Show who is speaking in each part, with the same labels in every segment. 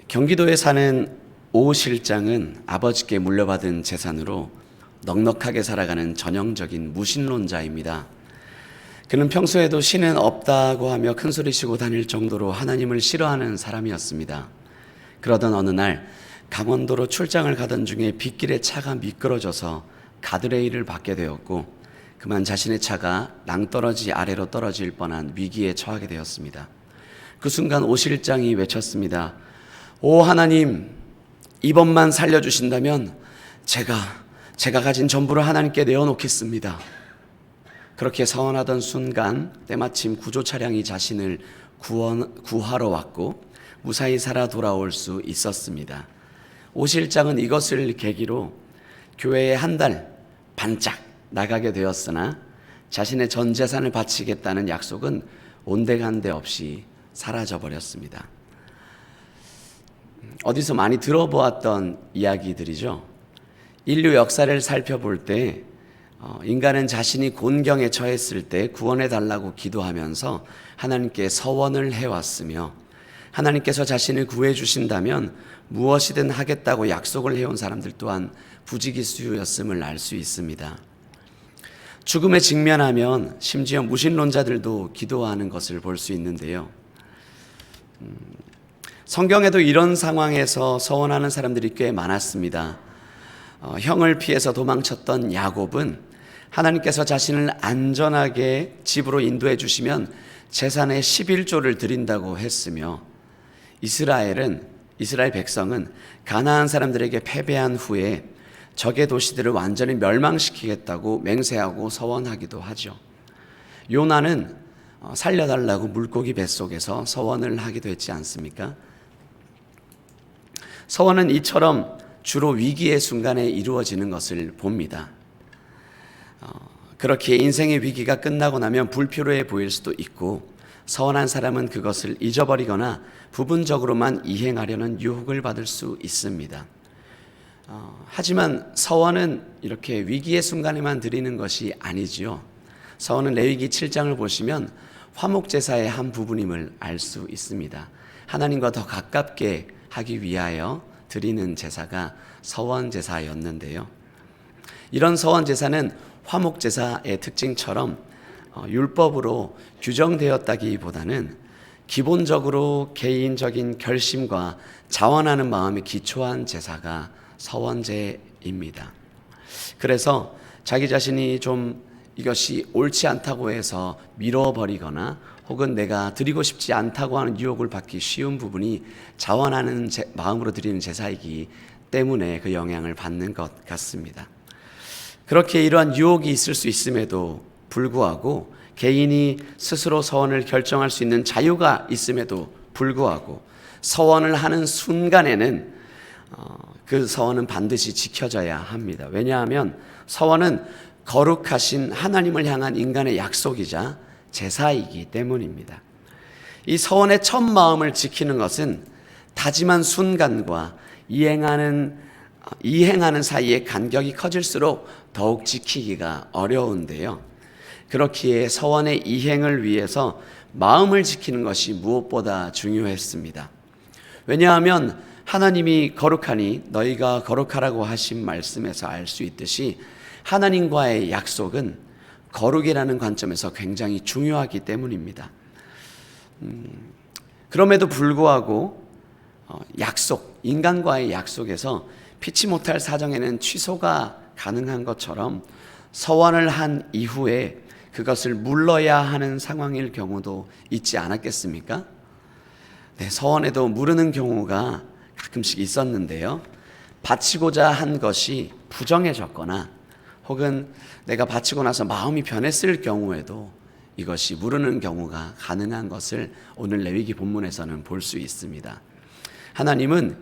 Speaker 1: 경기도에 사는 오 실장은 아버지께 물려받은 재산으로 넉넉하게 살아가는 전형적인 무신론자입니다. 그는 평소에도 신은 없다고 하며 큰소리치고 다닐 정도로 하나님을 싫어하는 사람이었습니다. 그러던 어느 날 강원도로 출장을 가던 중에 빗길에 차가 미끄러져서 가드레일을 받게 되었고 그만 자신의 차가 낭떠러지 아래로 떨어질 뻔한 위기에 처하게 되었습니다. 그 순간 오 실장이 외쳤습니다. 오 하나님, 이번만 살려주신다면 제가 가진 전부를 하나님께 내어놓겠습니다. 그렇게 서원하던 순간 때마침 구조 차량이 자신을 구하러 왔고 무사히 살아 돌아올 수 있었습니다. 오 실장은 이것을 계기로 교회에 한 달 반짝 나가게 되었으나 자신의 전 재산을 바치겠다는 약속은 온데간데 없이 사라져 버렸습니다. 어디서 많이 들어보았던 이야기들이죠. 인류 역사를 살펴볼 때 인간은 자신이 곤경에 처했을 때 구원해 달라고 기도하면서 하나님께 서원을 해왔으며 하나님께서 자신을 구해 주신다면 무엇이든 하겠다고 약속을 해온 사람들 또한 부지기수였음을 알 수 있습니다. 죽음에 직면하면 심지어 무신론자들도 기도하는 것을 볼 수 있는데요. 성경에도 이런 상황에서 서원하는 사람들이 꽤 많았습니다. 형을 피해서 도망쳤던 야곱은 하나님께서 자신을 안전하게 집으로 인도해 주시면 재산의 11조를 드린다고 했으며 이스라엘 백성은 가나안 사람들에게 패배한 후에 적의 도시들을 완전히 멸망시키겠다고 맹세하고 서원하기도 하죠. 요나는 살려달라고 물고기 뱃속에서 서원을 하기도 했지 않습니까? 서원은 이처럼 주로 위기의 순간에 이루어지는 것을 봅니다. 그렇게 인생의 위기가 끝나고 나면 불필요해 보일 수도 있고 서원한 사람은 그것을 잊어버리거나 부분적으로만 이행하려는 유혹을 받을 수 있습니다. 하지만 서원은 이렇게 위기의 순간에만 드리는 것이 아니지요. 서원은 레위기 7장을 보시면 화목제사의 한 부분임을 알 수 있습니다. 하나님과 더 가깝게 하기 위하여 드리는 제사가 서원제사였는데요. 이런 서원제사는 화목제사의 특징처럼 율법으로 규정되었다기보다는 기본적으로 개인적인 결심과 자원하는 마음에 기초한 제사가 서원제입니다. 그래서 자기 자신이 좀 이것이 옳지 않다고 해서 미뤄버리거나 혹은 내가 드리고 싶지 않다고 하는 유혹을 받기 쉬운 부분이 자원하는 마음으로 드리는 제사이기 때문에 그 영향을 받는 것 같습니다. 그렇게 이러한 유혹이 있을 수 있음에도 불구하고 개인이 스스로 서원을 결정할 수 있는 자유가 있음에도 불구하고 서원을 하는 순간에는 그 서원은 반드시 지켜져야 합니다. 왜냐하면 서원은 거룩하신 하나님을 향한 인간의 약속이자 제사이기 때문입니다. 이 서원의 첫 마음을 지키는 것은 다짐한 순간과 이행하는 사이의 간격이 커질수록 더욱 지키기가 어려운데요. 그렇기에 서원의 이행을 위해서 마음을 지키는 것이 무엇보다 중요했습니다. 왜냐하면 하나님이 거룩하니 너희가 거룩하라고 하신 말씀에서 알 수 있듯이 하나님과의 약속은 거룩이라는 관점에서 굉장히 중요하기 때문입니다. 그럼에도 불구하고 인간과의 약속에서 피치 못할 사정에는 취소가 가능한 것처럼 서원을 한 이후에 그것을 물러야 하는 상황일 경우도 있지 않았겠습니까? 네, 서원에도 무르는 경우가 가끔씩 있었는데요. 바치고자 한 것이 부정해졌거나 혹은 내가 바치고 나서 마음이 변했을 경우에도 이것이 무르는 경우가 가능한 것을 오늘 레위기 본문에서는 볼 수 있습니다. 하나님은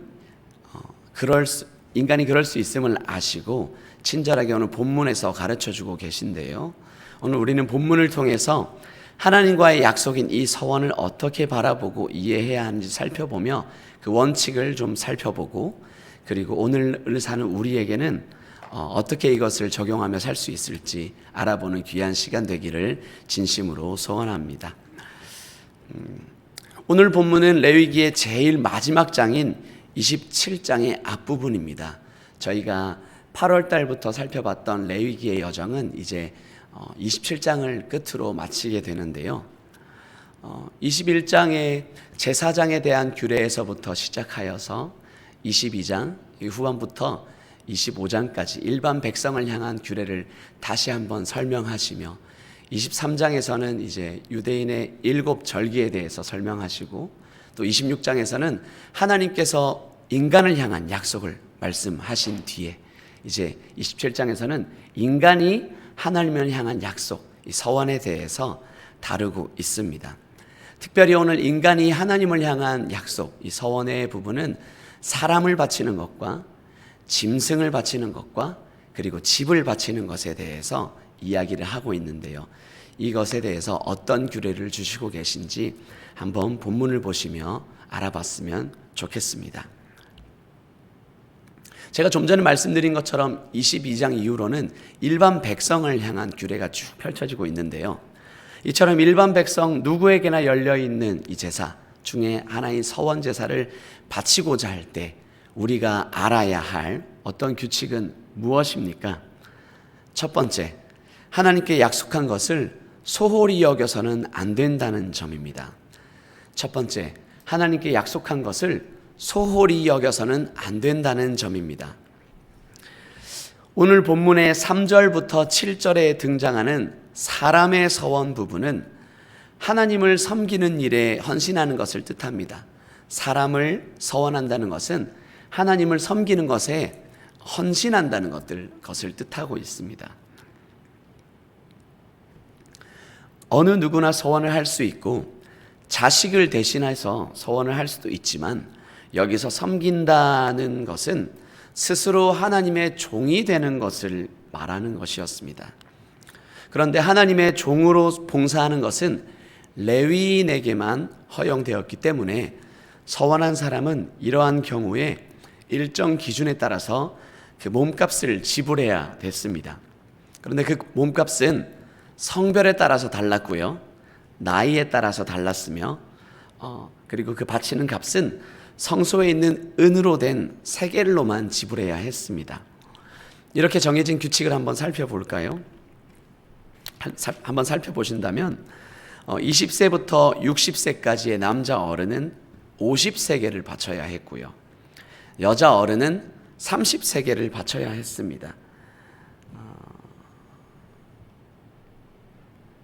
Speaker 1: 인간이 그럴 수 있음을 아시고 친절하게 오늘 본문에서 가르쳐주고 계신데요. 오늘 우리는 본문을 통해서 하나님과의 약속인 이 서원을 어떻게 바라보고 이해해야 하는지 살펴보며 그 원칙을 좀 살펴보고 그리고 오늘을 사는 우리에게는 어떻게 이것을 적용하며 살 수 있을지 알아보는 귀한 시간 되기를 진심으로 소원합니다. 오늘 본문은 레위기의 제일 마지막 장인 27장의 앞부분입니다. 저희가 8월 달부터 살펴봤던 레위기의 여정은 이제 27장을 끝으로 마치게 되는데요. 21장의 제사장에 대한 규례에서부터 시작하여서 22장 후반부터 25장까지 일반 백성을 향한 규례를 다시 한번 설명하시며 23장에서는 이제 유대인의 7절기에 대해서 설명하시고 또 26장에서는 하나님께서 인간을 향한 약속을 말씀하신 뒤에 이제 27장에서는 인간이 하나님을 향한 약속, 이 서원에 대해서 다루고 있습니다. 특별히 오늘 인간이 하나님을 향한 약속, 이 서원의 부분은 사람을 바치는 것과 짐승을 바치는 것과 그리고 집을 바치는 것에 대해서 이야기를 하고 있는데요. 이것에 대해서 어떤 규례를 주시고 계신지 한번 본문을 보시며 알아봤으면 좋겠습니다. 제가 좀 전에 말씀드린 것처럼 22장 이후로는 일반 백성을 향한 규례가 쭉 펼쳐지고 있는데요. 이처럼 일반 백성 누구에게나 열려있는 이 제사 중에 하나인 서원 제사를 바치고자 할 때 우리가 알아야 할 어떤 규칙은 무엇입니까? 첫 번째, 하나님께 약속한 것을 소홀히 여겨서는 안 된다는 점입니다. 첫 번째, 하나님께 약속한 것을 소홀히 여겨서는 안 된다는 점입니다. 오늘 본문의 3절부터 7절에 등장하는 사람의 서원 부분은 하나님을 섬기는 일에 헌신하는 것을 뜻합니다. 사람을 서원한다는 것은 하나님을 섬기는 것에 헌신한다는 것을 뜻하고 있습니다. 어느 누구나 서원을 할 수 있고 자식을 대신해서 서원을 할 수도 있지만 여기서 섬긴다는 것은 스스로 하나님의 종이 되는 것을 말하는 것이었습니다. 그런데 하나님의 종으로 봉사하는 것은 레위인에게만 허용되었기 때문에 서원한 사람은 이러한 경우에 일정 기준에 따라서 그 몸값을 지불해야 됐습니다. 그런데 그 몸값은 성별에 따라서 달랐고요, 나이에 따라서 달랐으며 그리고 그 바치는 값은 성소에 있는 은으로 된 세겔로만 지불해야 했습니다. 이렇게 정해진 규칙을 한번 살펴볼까요? 한번 살펴보신다면 20세부터 60세까지의 남자 어른은 50세겔을 바쳐야 했고요, 여자 어른은 30세겔을 바쳐야 했습니다.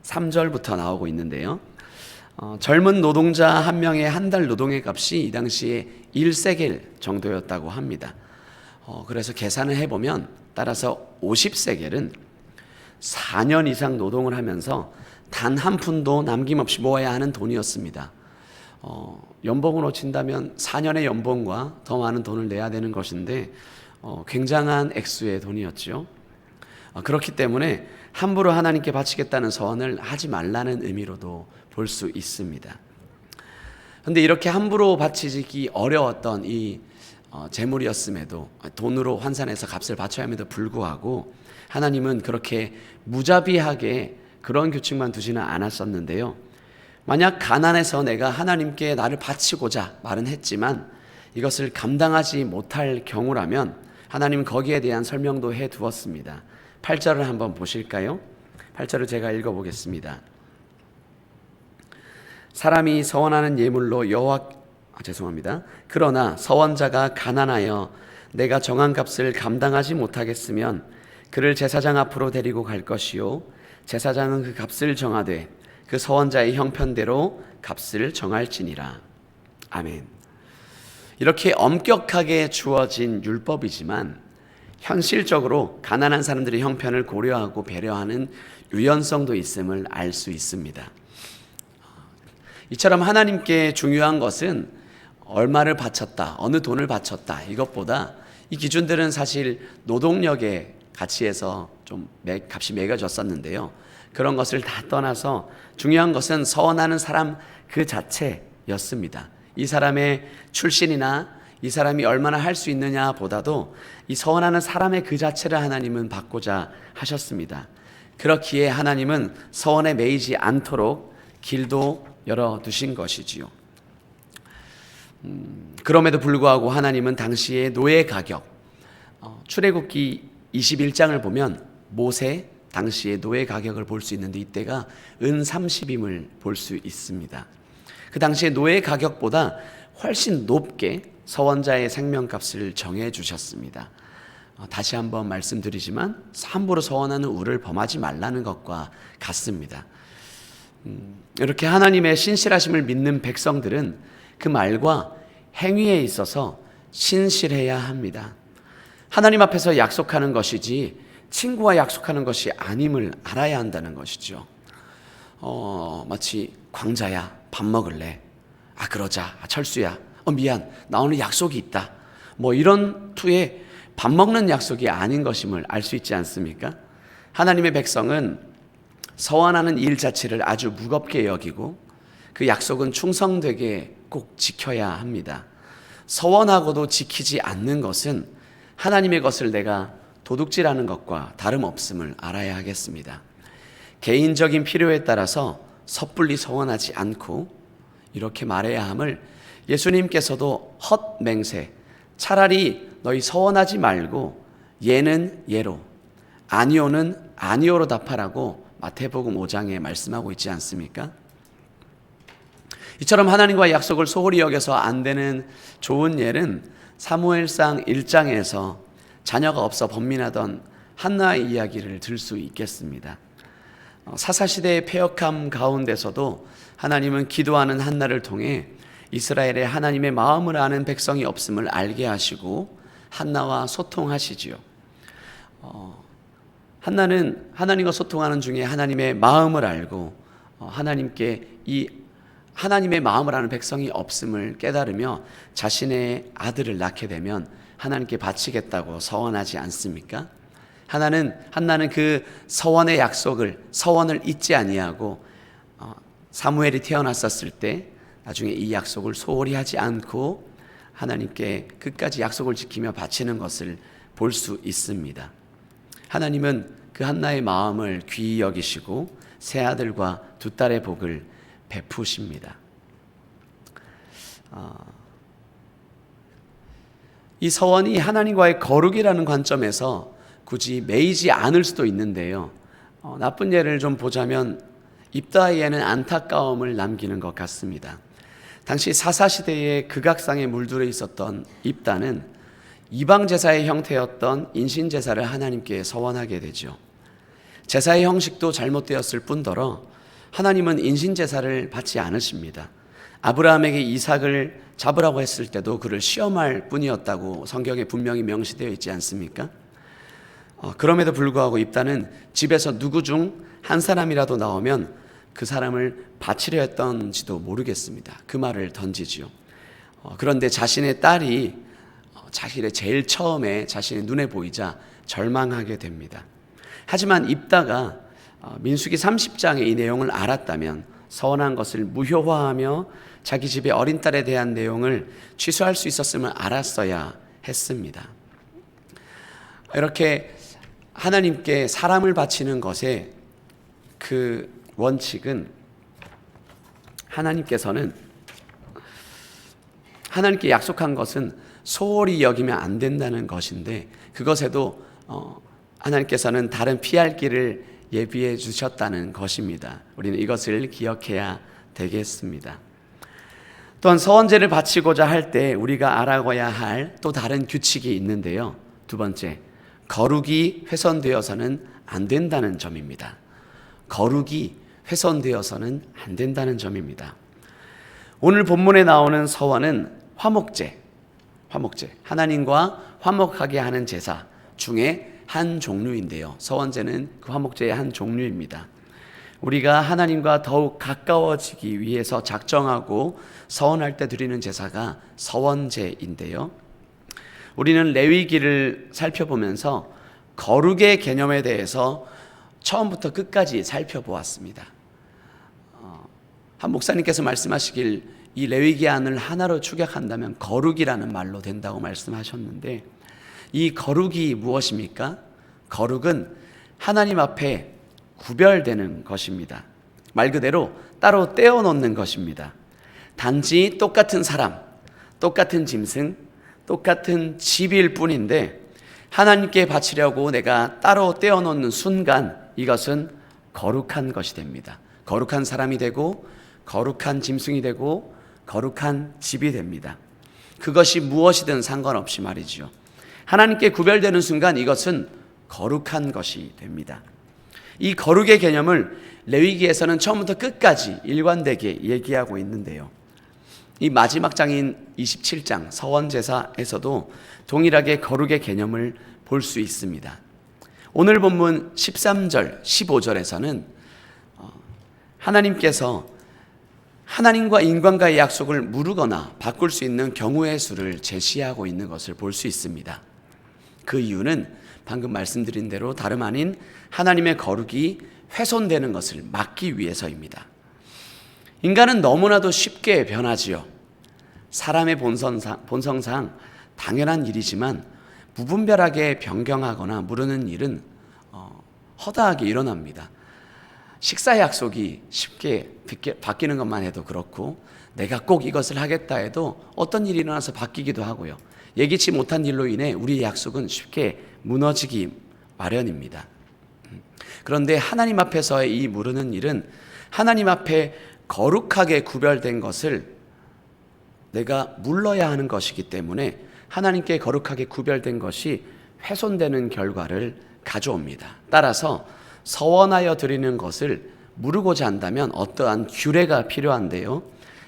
Speaker 1: 3절부터 나오고 있는데요. 젊은 노동자 한 명의 한 달 노동의 값이 이 당시에 1세겔 정도였다고 합니다. 그래서 계산을 해보면 따라서 50세겔은 4년 이상 노동을 하면서 단 한 푼도 남김없이 모아야 하는 돈이었습니다. 연봉으로 친다면 4년의 연봉과 더 많은 돈을 내야 되는 것인데 굉장한 액수의 돈이었죠. 그렇기 때문에 함부로 하나님께 바치겠다는 서원을 하지 말라는 의미로도 볼 수 있습니다. 그런데 이렇게 함부로 바치기 어려웠던 이 재물이었음에도 돈으로 환산해서 값을 바쳐야 함에도 불구하고 하나님은 그렇게 무자비하게 그런 규칙만 두지는 않았었는데요. 만약 가난해서 내가 하나님께 나를 바치고자 말은 했지만 이것을 감당하지 못할 경우라면 하나님은 거기에 대한 설명도 해 두었습니다. 8절을 한번 보실까요? 8절을 제가 읽어보겠습니다. 사람이 서원하는 예물로 그러나 서원자가 가난하여 내가 정한 값을 감당하지 못하겠으면 그를 제사장 앞으로 데리고 갈 것이요 제사장은 그 값을 정하되 그 서원자의 형편대로 값을 정할지니라. 아멘. 이렇게 엄격하게 주어진 율법이지만 현실적으로 가난한 사람들의 형편을 고려하고 배려하는 유연성도 있음을 알 수 있습니다. 이처럼 하나님께 중요한 것은 얼마를 바쳤다, 어느 돈을 바쳤다 이것보다 이 기준들은 사실 노동력의 가치에서 좀 값이 매겨졌었는데요. 그런 것을 다 떠나서 중요한 것은 서원하는 사람 그 자체였습니다. 이 사람의 출신이나 이 사람이 얼마나 할 수 있느냐 보다도 이 서원하는 사람의 그 자체를 하나님은 받고자 하셨습니다. 그렇기에 하나님은 서원에 매이지 않도록 길도 열어두신 것이지요. 그럼에도 불구하고 하나님은 당시의 노예 가격, 출애굽기 21장을 보면 모세 당시의 노예 가격을 볼 수 있는데 이때가 은 30임을 볼 수 있습니다. 그 당시의 노예 가격보다 훨씬 높게 서원자의 생명값을 정해 주셨습니다. 다시 한번 말씀드리지만 함부로 서원하는 우를 범하지 말라는 것과 같습니다. 이렇게 하나님의 신실하심을 믿는 백성들은 그 말과 행위에 있어서 신실해야 합니다. 하나님 앞에서 약속하는 것이지 친구와 약속하는 것이 아님을 알아야 한다는 것이죠. 마치 광자야, 밥 먹을래? 그러자. 철수야, 미안, 나 오늘 약속이 있다. 이런 투에 밥 먹는 약속이 아닌 것임을 알 수 있지 않습니까? 하나님의 백성은 서원하는 일 자체를 아주 무겁게 여기고 그 약속은 충성되게 꼭 지켜야 합니다. 서원하고도 지키지 않는 것은 하나님의 것을 내가 도둑질하는 것과 다름없음을 알아야 하겠습니다. 개인적인 필요에 따라서 섣불리 서원하지 않고 이렇게 말해야 함을 예수님께서도 헛맹세, 차라리 너희 서원하지 말고 예는 예로, 아니오는 아니오로 답하라고 마태복음 5장에 말씀하고 있지 않습니까? 이처럼 하나님과의 약속을 소홀히 여겨서 안 되는 좋은 예는 사무엘상 1장에서 자녀가 없어 번민하던 한나의 이야기를 들 수 있겠습니다. 사사시대의 패역함 가운데서도 하나님은 기도하는 한나를 통해 이스라엘의 하나님의 마음을 아는 백성이 없음을 알게 하시고 한나와 소통하시지요. 한나는 하나님과 소통하는 중에 하나님의 마음을 알고 하나님께 이 하나님의 마음을 아는 백성이 없음을 깨달으며 자신의 아들을 낳게 되면 하나님께 바치겠다고 서원하지 않습니까? 한나는 그 서원의 약속을 서원을 잊지 아니하고 사무엘이 태어났었을 때 나중에 이 약속을 소홀히 하지 않고 하나님께 끝까지 약속을 지키며 바치는 것을 볼 수 있습니다. 하나님은 그 한나의 마음을 귀히 여기시고 세 아들과 두 딸의 복을 베푸십니다. 이 서원이 하나님과의 거룩이라는 관점에서 굳이 매이지 않을 수도 있는데요. 나쁜 예를 좀 보자면 입다의 예는 안타까움을 남기는 것 같습니다. 당시 사사시대의 극악상에 물들어 있었던 입다는 이방제사의 형태였던 인신제사를 하나님께 서원하게 되죠. 제사의 형식도 잘못되었을 뿐더러 하나님은 인신제사를 받지 않으십니다. 아브라함에게 이삭을 잡으라고 했을 때도 그를 시험할 뿐이었다고 성경에 분명히 명시되어 있지 않습니까? 그럼에도 불구하고 입다는 집에서 누구 중 한 사람이라도 나오면 그 사람을 바치려 했던지도 모르겠습니다. 그 말을 던지지요. 그런데 자신의 딸이 자신의 제일 처음에 자신의 눈에 보이자 절망하게 됩니다. 하지만 입다가 민수기 30장의 이 내용을 알았다면 서원한 것을 무효화하며 자기 집의 어린 딸에 대한 내용을 취소할 수 있었음을 알았어야 했습니다. 이렇게 하나님께 사람을 바치는 것의 그 원칙은 하나님께 약속한 것은 소홀히 여기면 안 된다는 것인데 그것에도 하나님께서는 다른 피할 길을 예비해 주셨다는 것입니다. 우리는 이것을 기억해야 되겠습니다. 또한 서원제를 바치고자 할 때 우리가 알아가야 할 또 다른 규칙이 있는데요. 두 번째, 거룩이 훼손되어서는 안 된다는 점입니다. 거룩이 훼손되어서는 안 된다는 점입니다. 오늘 본문에 나오는 서원은 화목제, 하나님과 화목하게 하는 제사 중에 한 종류인데요. 서원제는 그 화목제의 한 종류입니다. 우리가 하나님과 더욱 가까워지기 위해서 작정하고 서원할 때 드리는 제사가 서원제인데요. 우리는 레위기를 살펴보면서 거룩의 개념에 대해서 처음부터 끝까지 살펴보았습니다. 한 목사님께서 말씀하시길 이 레위기안을 하나로 축약한다면 거룩이라는 말로 된다고 말씀하셨는데 이 거룩이 무엇입니까? 거룩은 하나님 앞에 구별되는 것입니다. 말 그대로 따로 떼어놓는 것입니다. 단지 똑같은 사람, 똑같은 짐승, 똑같은 집일 뿐인데 하나님께 바치려고 내가 따로 떼어놓는 순간 이것은 거룩한 것이 됩니다. 거룩한 사람이 되고 거룩한 짐승이 되고 거룩한 집이 됩니다. 그것이 무엇이든 상관없이 말이죠. 하나님께 구별되는 순간 이것은 거룩한 것이 됩니다. 이 거룩의 개념을 레위기에서는 처음부터 끝까지 일관되게 얘기하고 있는데요. 이 마지막 장인 27장 서원제사에서도 동일하게 거룩의 개념을 볼 수 있습니다. 오늘 본문 13절, 15절에서는 하나님께서 하나님과 인간과의 약속을 무르거나 바꿀 수 있는 경우의 수를 제시하고 있는 것을 볼 수 있습니다. 그 이유는 방금 말씀드린 대로 다름 아닌 하나님의 거룩이 훼손되는 것을 막기 위해서입니다. 인간은 너무나도 쉽게 변하지요. 사람의 본성상 당연한 일이지만 무분별하게 변경하거나 무르는 일은 허다하게 일어납니다. 식사 약속이 쉽게 바뀌는 것만 해도 그렇고 내가 꼭 이것을 하겠다 해도 어떤 일이 일어나서 바뀌기도 하고요. 예기치 못한 일로 인해 우리의 약속은 쉽게 무너지기 마련입니다. 그런데 하나님 앞에서의 이 무르는 일은 하나님 앞에 거룩하게 구별된 것을 내가 물러야 하는 것이기 때문에 하나님께 거룩하게 구별된 것이 훼손되는 결과를 가져옵니다. 따라서 서원하여 드리는 것을 무르고자 한다면 어떠한 규례가 필요한데요.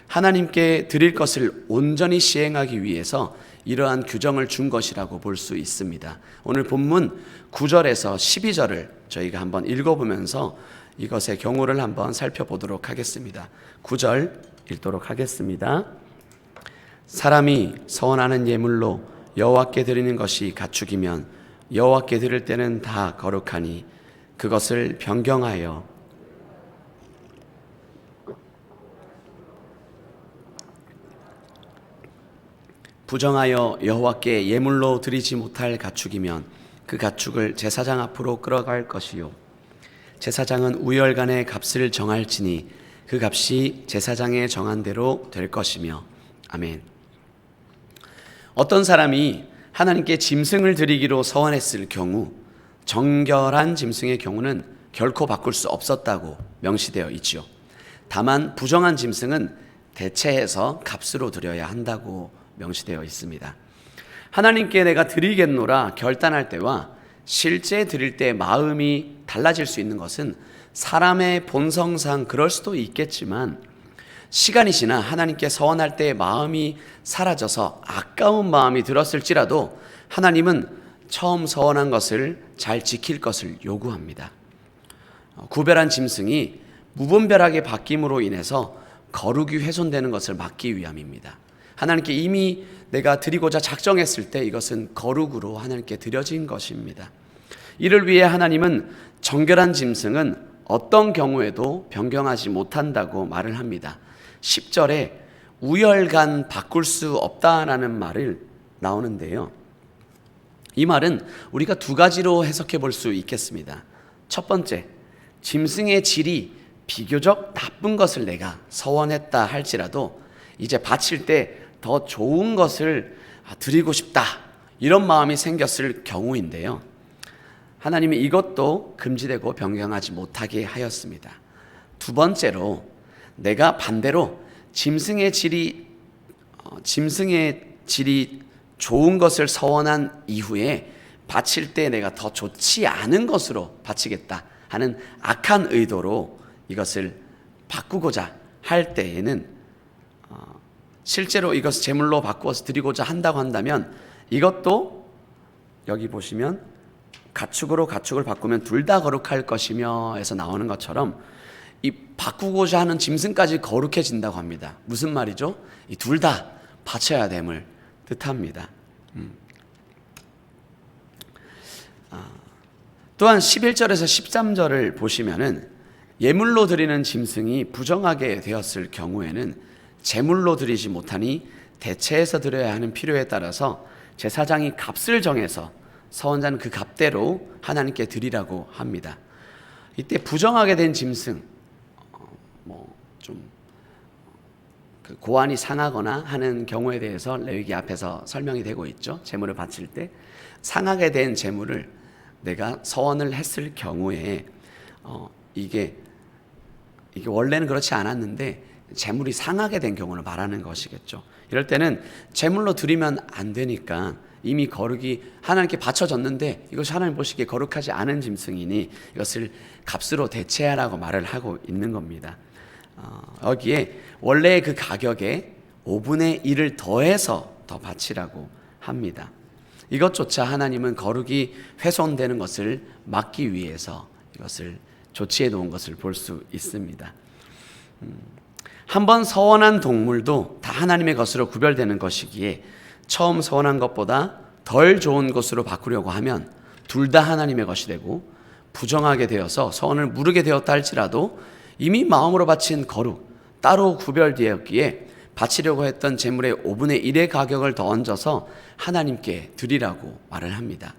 Speaker 1: 하나님께 드릴 것을 온전히 시행하기 위해서 이러한 규정을 준 것이라고 볼 수 있습니다. 오늘 본문 9절에서 12절을 저희가 한번 읽어보면서 이것의 경우를 한번 살펴보도록 하겠습니다. 9절 읽도록 하겠습니다. 사람이 서원하는 예물로 여호와께 드리는 것이 가축이면 여호와께 드릴 때는 다 거룩하니 그것을 변경하여 부정하여 여호와께 예물로 드리지 못할 가축이면 그 가축을 제사장 앞으로 끌어갈 것이요 제사장은 우열간의 값을 정할지니 그 값이 제사장의 정한 대로 될 것이며 아멘. 어떤 사람이 하나님께 짐승을 드리기로 서원했을 경우 정결한 짐승의 경우는 결코 바꿀 수 없었다고 명시되어 있죠. 다만 부정한 짐승은 대체해서 값으로 드려야 한다고 명시되어 있습니다. 하나님께 내가 드리겠노라 결단할 때와 실제 드릴 때 마음이 달라질 수 있는 것은 사람의 본성상 그럴 수도 있겠지만 시간이 지나 하나님께 서원할 때 마음이 사라져서 아까운 마음이 들었을지라도 하나님은 처음 서원한 것을 잘 지킬 것을 요구합니다. 구별한 짐승이 무분별하게 바뀜으로 인해서 거룩이 훼손되는 것을 막기 위함입니다. 하나님께 이미 내가 드리고자 작정했을 때 이것은 거룩으로 하나님께 드려진 것입니다. 이를 위해 하나님은 정결한 짐승은 어떤 경우에도 변경하지 못한다고 말을 합니다. 10절에 우열간 바꿀 수 없다라는 말을 나오는데요. 이 말은 우리가 두 가지로 해석해 볼 수 있겠습니다. 첫 번째, 짐승의 질이 비교적 나쁜 것을 내가 서원했다 할지라도 이제 바칠 때 더 좋은 것을 드리고 싶다 이런 마음이 생겼을 경우인데요. 하나님이 이것도 금지되고 변경하지 못하게 하였습니다. 두 번째로 내가 반대로 짐승의 질이 좋은 것을 서원한 이후에 바칠 때 내가 더 좋지 않은 것으로 바치겠다 하는 악한 의도로 이것을 바꾸고자 할 때에는 실제로 이것을 제물로 바꾸어서 드리고자 한다고 한다면 이것도 여기 보시면 가축으로 가축을 바꾸면 둘 다 거룩할 것이며 에서 나오는 것처럼 이 바꾸고자 하는 짐승까지 거룩해진다고 합니다. 무슨 말이죠? 이 둘 다 바쳐야 됨을 뜻합니다. 또한 11절에서 13절을 보시면은 예물로 드리는 짐승이 부정하게 되었을 경우에는 제물로 드리지 못하니 대체해서 드려야 하는 필요에 따라서 제사장이 값을 정해서 서원자는 그 값대로 하나님께 드리라고 합니다. 이때 부정하게 된 짐승, 좀 그 고안이 상하거나 하는 경우에 대해서 레위기 앞에서 설명이 되고 있죠. 제물을 바칠 때 상하게 된 제물을 내가 서원을 했을 경우에 이게 원래는 그렇지 않았는데 제물이 상하게 된 경우를 말하는 것이겠죠. 이럴 때는 제물로 드리면 안 되니까 이미 거룩이 하나님께 바쳐졌는데 이것이 하나님 보시기에 거룩하지 않은 짐승이니 이것을 값으로 대체하라고 말을 하고 있는 겁니다. 여기에 원래 그 가격에 5분의 1을 더해서 더 바치라고 합니다. 이것조차 하나님은 거룩이 훼손되는 것을 막기 위해서 이것을 조치해 놓은 것을 볼 수 있습니다. 한번 서원한 동물도 다 하나님의 것으로 구별되는 것이기에 처음 서원한 것보다 덜 좋은 것으로 바꾸려고 하면 둘 다 하나님의 것이 되고 부정하게 되어서 서원을 무르게 되었다 할지라도 이미 마음으로 바친 거룩 따로 구별되었기에 바치려고 했던 제물의 5분의 1의 가격을 더 얹어서 하나님께 드리라고 말을 합니다.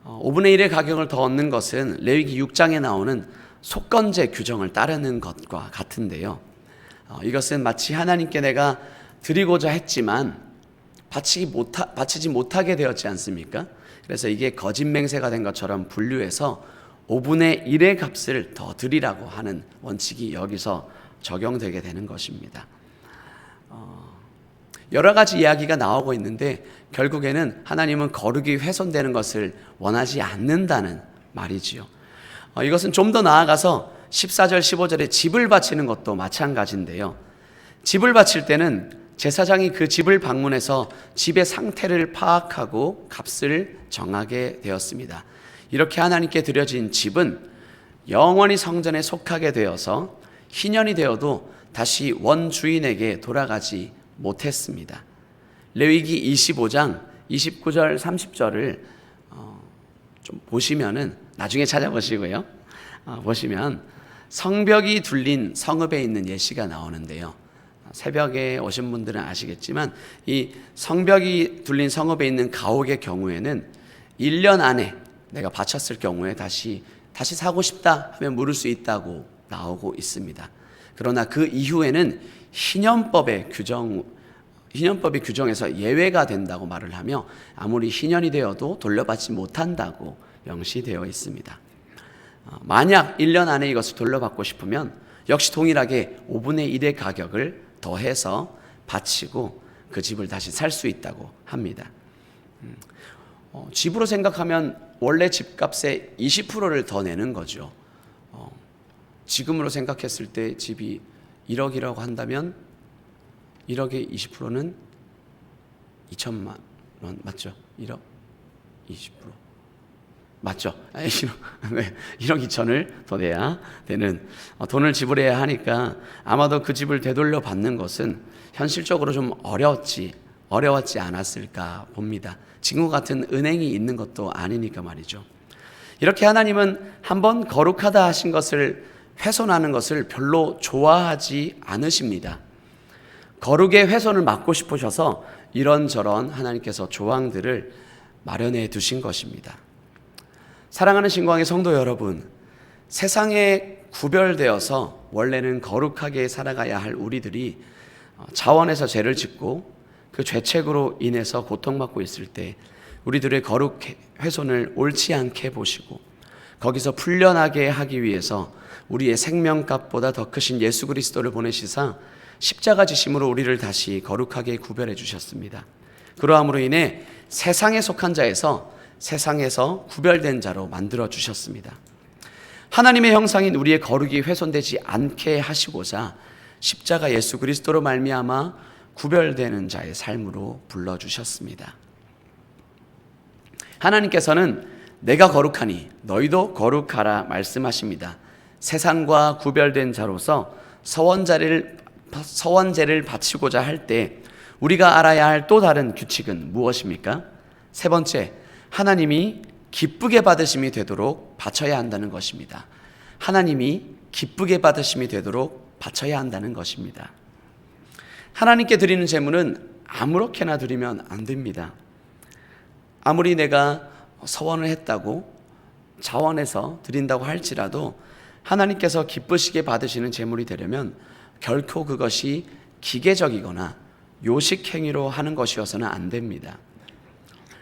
Speaker 1: 5분의 1의 가격을 더 얻는 것은 레위기 6장에 나오는 속건제 규정을 따르는 것과 같은데요. 이것은 마치 하나님께 내가 드리고자 했지만 바치지 못하게 되었지 않습니까? 그래서 이게 거짓 맹세가 된 것처럼 분류해서 5분의 1의 값을 더 드리라고 하는 원칙이 여기서 적용되게 되는 것입니다. 여러 가지 이야기가 나오고 있는데 결국에는 하나님은 거룩이 훼손되는 것을 원하지 않는다는 말이지요. 이것은 좀 더 나아가서 14절 15절에 집을 바치는 것도 마찬가지인데요. 집을 바칠 때는 제사장이 그 집을 방문해서 집의 상태를 파악하고 값을 정하게 되었습니다. 이렇게 하나님께 드려진 집은 영원히 성전에 속하게 되어서 희년이 되어도 다시 원주인에게 돌아가지 못했습니다. 레위기 25장 29절 30절을 좀 보시면은 나중에 찾아보시고요. 보시면 성벽이 둘린 성읍에 있는 예시가 나오는데요. 새벽에 오신 분들은 아시겠지만 이 성벽이 둘린 성읍에 있는 가옥의 경우에는 1년 안에 내가 바쳤을 경우에 다시 사고 싶다 하면 물을 수 있다고 나오고 있습니다. 그러나 그 이후에는 희년법이 규정에서 예외가 된다고 말을 하며 아무리 희년이 되어도 돌려받지 못한다고 명시되어 있습니다. 만약 1년 안에 이것을 돌려받고 싶으면 역시 동일하게 5분의 1의 가격을 더해서 바치고 그 집을 다시 살 수 있다고 합니다. 집으로 생각하면 원래 집값의 20%를 더 내는 거죠. 지금으로 생각했을 때 집이 1억이라고 한다면 1억의 20%는 2천만 원 맞죠? 1억 20% 맞죠? 1억 2천을 더 내야 되는 돈을 지불해야 하니까 아마도 그 집을 되돌려 받는 것은 현실적으로 좀 어려웠지 않았을까 봅니다. 지금과 같은 은행이 있는 것도 아니니까 말이죠. 이렇게 하나님은 한번 거룩하다 하신 것을 훼손하는 것을 별로 좋아하지 않으십니다. 거룩의 훼손을 막고 싶으셔서 이런저런 하나님께서 조항들을 마련해 두신 것입니다. 사랑하는 신광의 성도 여러분, 세상에 구별되어서 원래는 거룩하게 살아가야 할 우리들이 자원에서 죄를 짓고 그 죄책으로 인해서 고통받고 있을 때 우리들의 거룩 훼손을 옳지 않게 보시고 거기서 풀려나게 하기 위해서 우리의 생명값보다 더 크신 예수 그리스도를 보내시사 십자가 지심으로 우리를 다시 거룩하게 구별해 주셨습니다. 그러함으로 인해 세상에 속한 자에서 세상에서 구별된 자로 만들어 주셨습니다. 하나님의 형상인 우리의 거룩이 훼손되지 않게 하시고자 십자가 예수 그리스도로 말미암아 구별되는 자의 삶으로 불러주셨습니다. 하나님께서는 내가 거룩하니 너희도 거룩하라 말씀하십니다. 세상과 구별된 자로서 서원제를 바치고자 할 때 우리가 알아야 할 또 다른 규칙은 무엇입니까? 세 번째, 하나님이 기쁘게 받으심이 되도록 바쳐야 한다는 것입니다. 하나님이 기쁘게 받으심이 되도록 바쳐야 한다는 것입니다. 하나님께 드리는 제물은 아무렇게나 드리면 안 됩니다. 아무리 내가 서원을 했다고 자원해서 드린다고 할지라도 하나님께서 기쁘시게 받으시는 제물이 되려면 결코 그것이 기계적이거나 요식 행위로 하는 것이어서는 안 됩니다.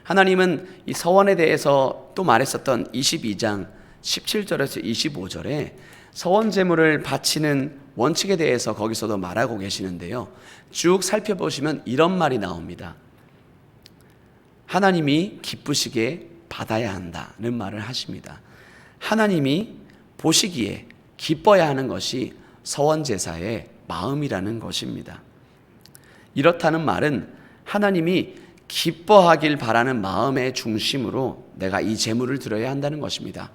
Speaker 1: 하나님은 이 서원에 대해서 또 말했었던 22장 17절에서 25절에 서원 제물을 바치는 원칙에 대해서 거기서도 말하고 계시는데요. 쭉 살펴보시면 이런 말이 나옵니다. 하나님이 기쁘시게 받아야 한다는 말을 하십니다. 하나님이 보시기에 기뻐야 하는 것이 서원 제사의 마음이라는 것입니다. 이렇다는 말은 하나님이 기뻐하길 바라는 마음의 중심으로 내가 이 제물을 드려야 한다는 것입니다.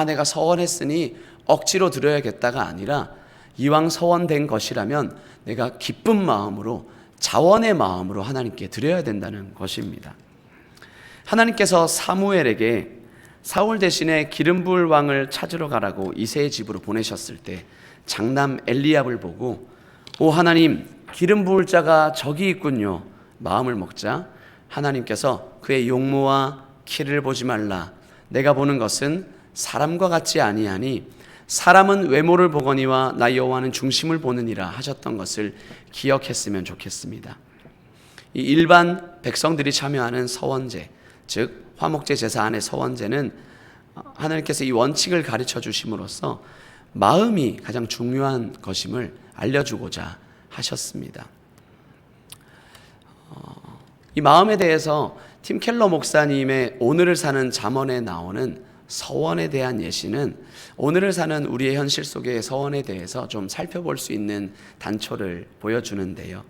Speaker 1: 내가 서원했으니 억지로 드려야겠다가 아니라 이왕 서원된 것이라면 내가 기쁜 마음으로, 자원의 마음으로 하나님께 드려야 된다는 것입니다. 하나님께서 사무엘에게 사울 대신에 기름 부을 왕을 찾으러 가라고 이새의 집으로 보내셨을 때 장남 엘리압을 보고 오 하나님, 기름 부을 자가 저기 있군요 마음을 먹자 하나님께서 그의 용모와 키를 보지 말라. 내가 보는 것은 사람과 같지 아니하니 사람은 외모를 보거니와 나 여호와는 중심을 보느니라 하셨던 것을 기억했으면 좋겠습니다. 이 일반 백성들이 참여하는 서원제, 즉 화목제 제사 안의 서원제는 하나님께서 이 원칙을 가르쳐 주심으로써 마음이 가장 중요한 것임을 알려주고자 하셨습니다. 이 마음에 대해서 팀 켈러 목사님의 오늘을 사는 잠언에 나오는 서원에 대한 예시는 오늘을 사는 우리의 현실 속의 서원에 대해서 좀 살펴볼 수 있는 단초를 보여주는데요.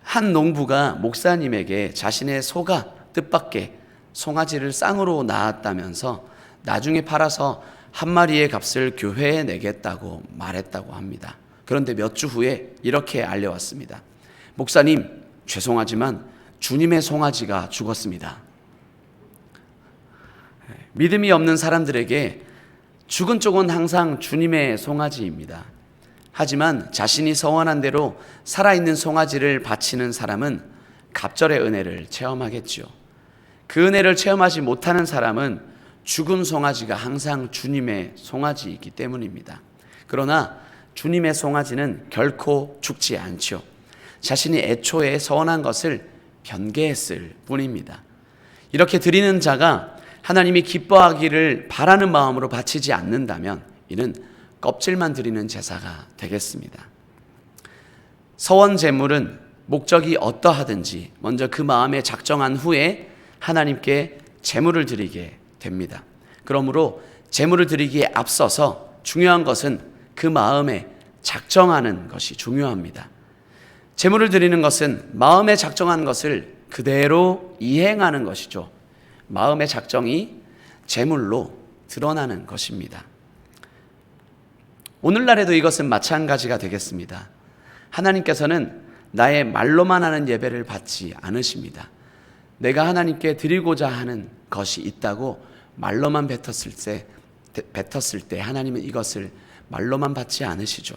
Speaker 1: 한 농부가 목사님에게 자신의 소가 뜻밖의 송아지를 쌍으로 낳았다면서 나중에 팔아서 한 마리의 값을 교회에 내겠다고 말했다고 합니다. 그런데 몇 주 후에 이렇게 알려왔습니다. 목사님, 죄송하지만 주님의 송아지가 죽었습니다. 믿음이 없는 사람들에게 죽은 쪽은 항상 주님의 송아지입니다. 하지만 자신이 서원한 대로 살아있는 송아지를 바치는 사람은 갑절의 은혜를 체험하겠지요. 그 은혜를 체험하지 못하는 사람은 죽은 송아지가 항상 주님의 송아지이기 때문입니다. 그러나 주님의 송아지는 결코 죽지 않죠. 자신이 애초에 서원한 것을 변개했을 뿐입니다. 이렇게 드리는 자가 하나님이 기뻐하기를 바라는 마음으로 바치지 않는다면 이는 껍질만 드리는 제사가 되겠습니다. 서원 제물은 목적이 어떠하든지 먼저 그 마음에 작정한 후에 하나님께 제물을 드리게 됩니다. 그러므로 제물을 드리기에 앞서서 중요한 것은 그 마음에 작정하는 것이 중요합니다. 제물을 드리는 것은 마음에 작정한 것을 그대로 이행하는 것이죠. 마음의 작정이 제물로 드러나는 것입니다. 오늘날에도 이것은 마찬가지가 되겠습니다. 하나님께서는 나의 말로만 하는 예배를 받지 않으십니다. 내가 하나님께 드리고자 하는 것이 있다고 말로만 뱉었을 때 하나님은 이것을 말로만 받지 않으시죠.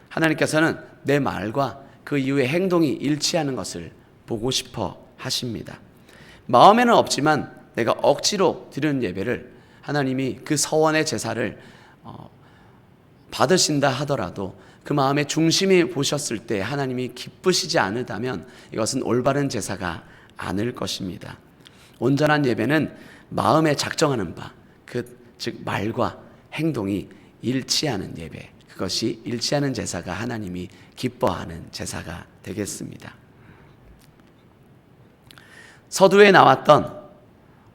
Speaker 1: 하나님께서는 내 말과 그 이후의 행동이 일치하는 것을 보고 싶어 하십니다. 마음에는 없지만 내가 억지로 드리는 예배를 하나님이 그 서원의 제사를 받으신다 하더라도 그 마음의 중심이 보셨을 때 하나님이 기쁘시지 않으다면 이것은 올바른 제사가 아닐 것입니다. 온전한 예배는 마음에 작정하는 바, 즉 말과 행동이 일치하는 예배, 그것이 일치하는 제사가 하나님이 기뻐하는 제사가 되겠습니다. 서두에 나왔던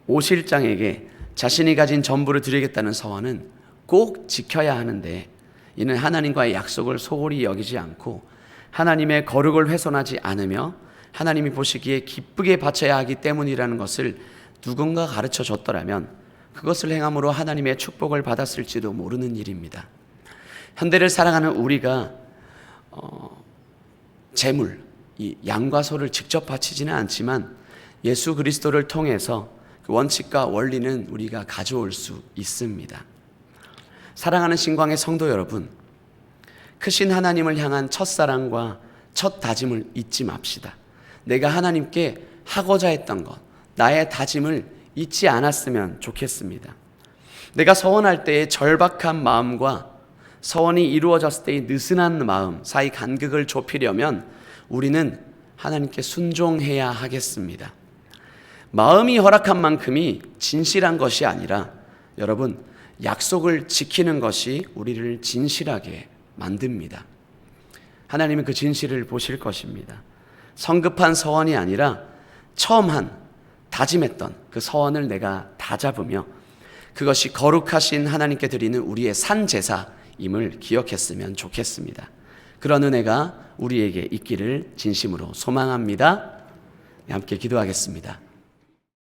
Speaker 1: 오실장에게 자신이 가진 전부를 드리겠다는 서원은 꼭 지켜야 하는데 이는 하나님과의 약속을 소홀히 여기지 않고 하나님의 거룩을 훼손하지 않으며 하나님이 보시기에 기쁘게 바쳐야 하기 때문이라는 것을 누군가 가르쳐 줬더라면 그것을 행함으로 하나님의 축복을 받았을지도 모르는 일입니다. 현대를 살아가는 우리가 제물, 이 양과 소를 직접 바치지는 않지만 예수 그리스도를 통해서 그 원칙과 원리는 우리가 가져올 수 있습니다. 사랑하는 신광의 성도 여러분, 크신 하나님을 향한 첫사랑과 첫 다짐을 잊지 맙시다. 내가 하나님께 하고자 했던 것, 나의 다짐을 잊지 않았으면 좋겠습니다. 내가 서원할 때의 절박한 마음과 서원이 이루어졌을 때의 느슨한 마음, 사이 간극을 좁히려면 우리는 하나님께 순종해야 하겠습니다. 마음이 허락한 만큼이 진실한 것이 아니라 여러분, 약속을 지키는 것이 우리를 진실하게 만듭니다. 하나님은 그 진실을 보실 것입니다. 성급한 서원이 아니라 처음 다짐했던 그 서원을 내가 다잡으며 그것이 거룩하신 하나님께 드리는 우리의 산제사임을 기억했으면 좋겠습니다. 그런 은혜가 우리에게 있기를 진심으로 소망합니다. 함께 기도하겠습니다.